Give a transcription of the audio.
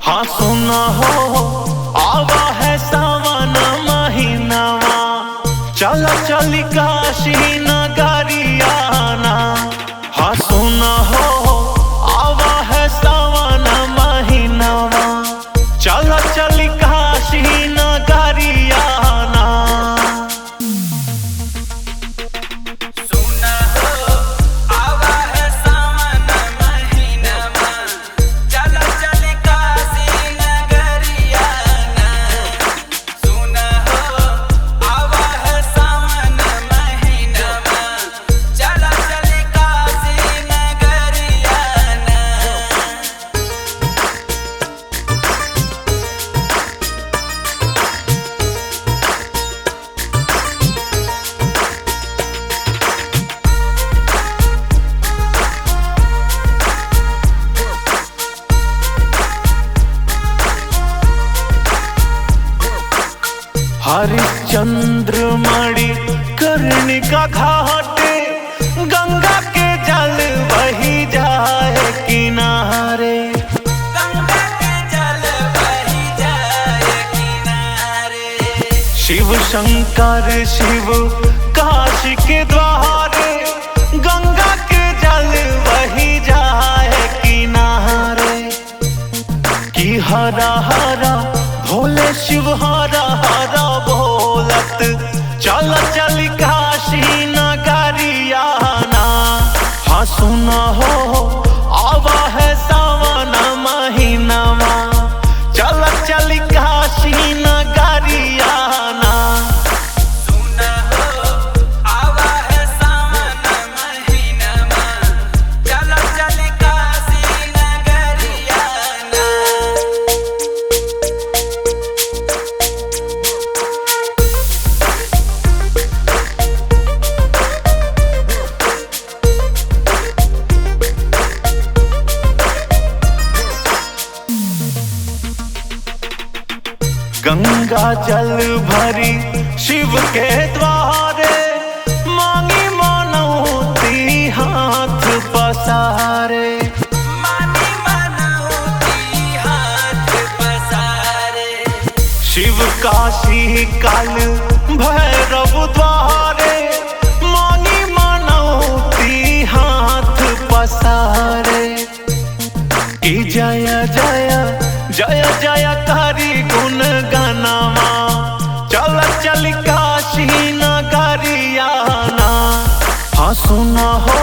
हाँ सुना हो आवा है सावन महीनावा, चला चली काशी नगरियाना। हाँ सुना हो आवा है सावन महीनावा, चला चली काशी नगरियाना। सुना हो आवा है सावन महीनावा, चला चली काशी नगरियाना। सुना हो आवा है सावन महीनावा, चला चली काशी नगरियाना। हरिश्चंद्र मणि कर्णिका घाटे, गंगा के जल बही जाए किनारे। गंगा के जल बही जाए किनारे। शिव शंकर शिव काशी के द्वारे, गंगा के जल बही जाए किनारे। कि हरा हरा भोले शिव हरा हरा बोलत, चल चल काशी नगरियाना। हाँ सुना हो आवा है सावन महीनावा, चल चल काशी नगरियाना। सुना हो आवा है सावन महीनावा, चला चली काशी नगरियाना। गंगा जल भरी शिव के द्वारे, मांगी मनौती हाथ पसारे। मानी मनौती हाथ पसारे। शिव काशी काल भैरव द्वारे, मांगी मनौती हाथ पसारे। कि जय जय जय जय करी गुण गनावा, चल चल काशी नगरियाना। हाँ सुना हो